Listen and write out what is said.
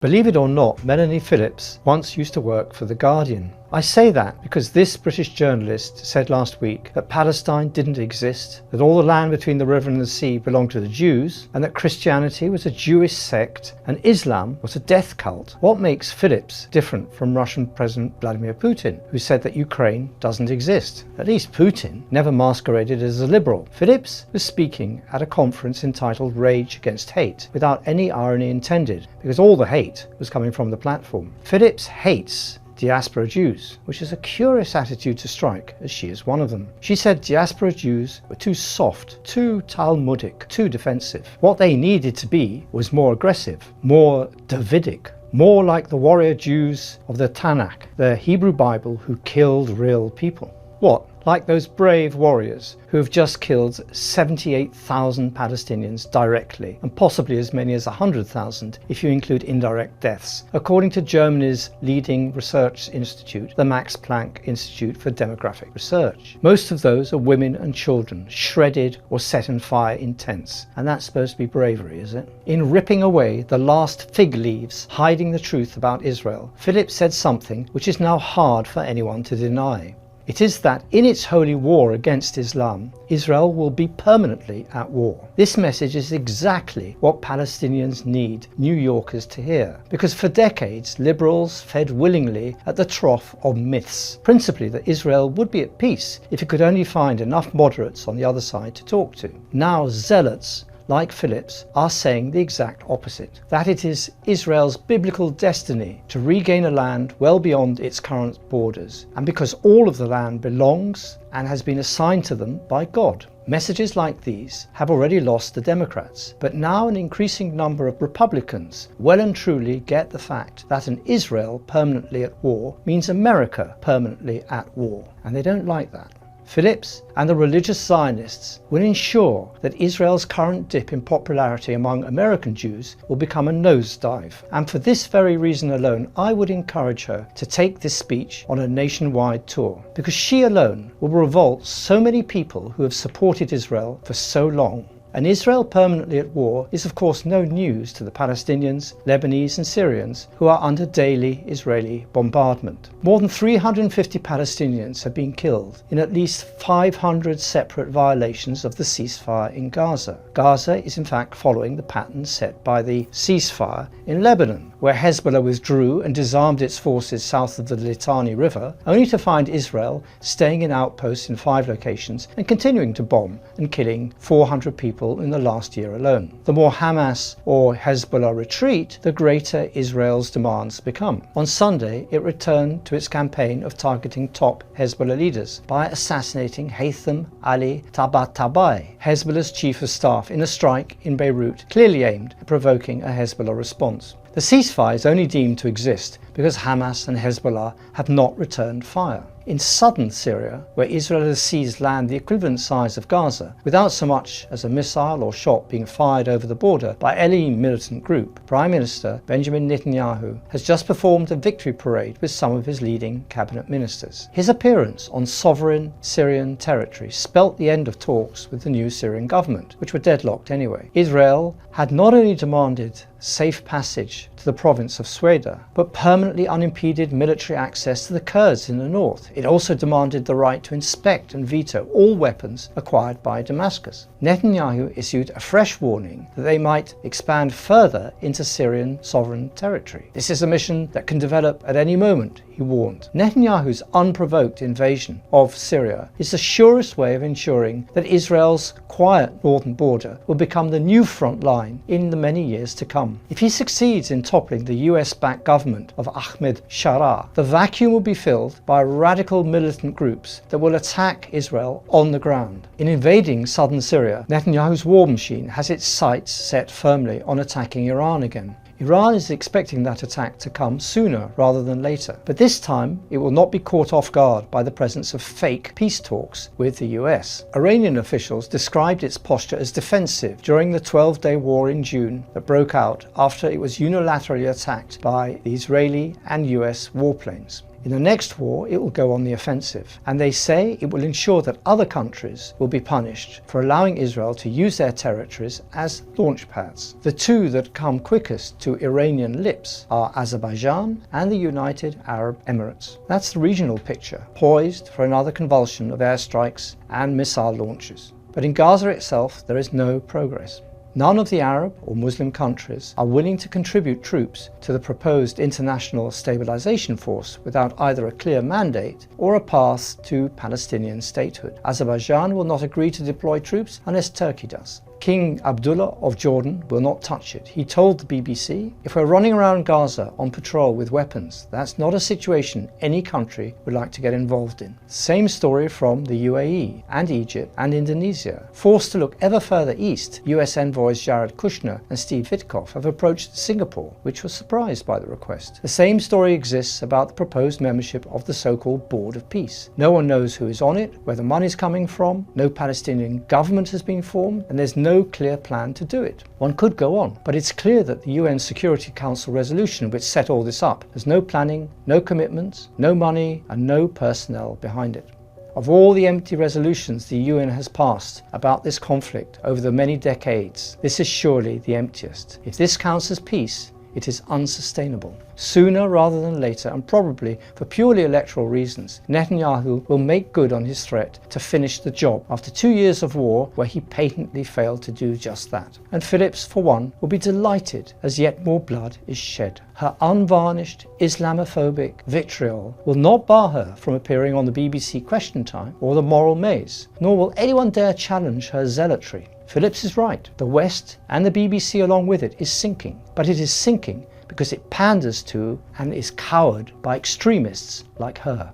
Believe it or not, Melanie Phillips once used to work for The Guardian. I say that because this British journalist said last week that Palestine didn't exist, that all the land between the river and the sea belonged to the Jews, and that Christianity was a Jewish sect and Islam was a death cult. What makes Phillips different from Russian President Vladimir Putin, who said that Ukraine doesn't exist? At least Putin never masqueraded as a liberal. Phillips was speaking at a conference entitled Rage Against Hate, without any irony intended, because all the hate was coming from the platform. Phillips hates diaspora Jews, which is a curious attitude to strike, as she is one of them. She said diaspora Jews were too soft, too Talmudic, too defensive. What they needed to be was more aggressive, more Davidic, more like the warrior Jews of the Tanakh, the Hebrew Bible who killed real people. What? Like those brave warriors who have just killed 78,000 Palestinians directly, and possibly as many as 100,000 if you include indirect deaths, according to Germany's leading research institute, the Max Planck Institute for Demographic Research. Most of those are women and children, shredded or set on fire in tents. And that's supposed to be bravery, is it? In ripping away the last fig leaves hiding the truth about Israel, Phillips said something which is now hard for anyone to deny. It is that in its holy war against Islam, Israel will be permanently at war. This message is exactly what Palestinians need New Yorkers to hear, because for decades liberals fed willingly at the trough of myths, principally that Israel would be at peace if it could only find enough moderates on the other side to talk to. Now zealots like Phillips are saying the exact opposite, that it is Israel's biblical destiny to regain a land well beyond its current borders, and because all of the land belongs and has been assigned to them by God. Messages like these have already lost the Democrats, but now an increasing number of Republicans well and truly get the fact that an Israel permanently at war means America permanently at war, and they don't like that. Phillips and the religious Zionists will ensure that Israel's current dip in popularity among American Jews will become a nosedive. And for this very reason alone, I would encourage her to take this speech on a nationwide tour, because she alone will revolt so many people who have supported Israel for so long. And Israel permanently at war is of course no news to the Palestinians, Lebanese and Syrians who are under daily Israeli bombardment. More than 350 Palestinians have been killed in at least 500 separate violations of the ceasefire in Gaza. Gaza is in fact following the pattern set by the ceasefire in Lebanon, where Hezbollah withdrew and disarmed its forces south of the Litani River, only to find Israel staying in outposts in 5 locations and continuing to bomb and killing 400 people in the last year alone. The more Hamas or Hezbollah retreat, the greater Israel's demands become. On Sunday, it returned to its campaign of targeting top Hezbollah leaders by assassinating Haytham Ali Tabatabai, Hezbollah's chief of staff, in a strike in Beirut clearly aimed at provoking a Hezbollah response. The ceasefire is only deemed to exist because Hamas and Hezbollah have not returned fire. In southern Syria, where Israel has seized land the equivalent size of Gaza, without so much as a missile or shot being fired over the border by any militant group, Prime Minister Benjamin Netanyahu has just performed a victory parade with some of his leading cabinet ministers. His appearance on sovereign Syrian territory spelt the end of talks with the new Syrian government, which were deadlocked anyway. Israel had not only demanded safe passage to the province of Sweda, but permanently unimpeded military access to the Kurds in the north. It also demanded the right to inspect and veto all weapons acquired by Damascus. Netanyahu issued a fresh warning that they might expand further into Syrian sovereign territory. This is a mission that can develop at any moment, he warned. Netanyahu's unprovoked invasion of Syria is the surest way of ensuring that Israel's quiet northern border will become the new front line in the many years to come. If he succeeds in toppling the US-backed government of Ahmed Shara, the vacuum will be filled by radical militant groups that will attack Israel on the ground. In invading southern Syria, Netanyahu's war machine has its sights set firmly on attacking Iran again. Iran is expecting that attack to come sooner rather than later, but this time it will not be caught off guard by the presence of fake peace talks with the US. Iranian officials described its posture as defensive during the 12-day war in June that broke out after it was unilaterally attacked by the Israeli and US warplanes. In the next war, it will go on the offensive, and they say it will ensure that other countries will be punished for allowing Israel to use their territories as launch pads. The two that come quickest to Iranian lips are Azerbaijan and the United Arab Emirates. That's the regional picture, poised for another convulsion of airstrikes and missile launches. But in Gaza itself, there is no progress. None of the Arab or Muslim countries are willing to contribute troops to the proposed international stabilization force without either a clear mandate or a path to Palestinian statehood. Azerbaijan will not agree to deploy troops unless Turkey does. King Abdullah of Jordan will not touch it. He told the BBC, "If we're running around Gaza on patrol with weapons, that's not a situation any country would like to get involved in." Same story from the UAE and Egypt and Indonesia. Forced to look ever further east, US envoys Jared Kushner and Steve Witkoff have approached Singapore, which was surprised by the request. The same story exists about the proposed membership of the so-called Board of Peace. No one knows who is on it, where the money's coming from, no Palestinian government has been formed, and there's no clear plan to do it. One could go on, but it's clear that the UN Security Council resolution which set all this up has no planning, no commitments, no money, and no personnel behind it. Of all the empty resolutions the UN has passed about this conflict over the many decades, this is surely the emptiest. If this counts as peace, it is unsustainable. Sooner rather than later, and probably for purely electoral reasons, Netanyahu will make good on his threat to finish the job after 2 years of war where he patently failed to do just that. And Phillips, for one, will be delighted as yet more blood is shed. Her unvarnished Islamophobic vitriol will not bar her from appearing on the BBC Question Time or the Moral Maze, nor will anyone dare challenge her zealotry. Phillips is right. The West, and the BBC along with it, is sinking. But it is sinking because it panders to and is cowered by extremists like her.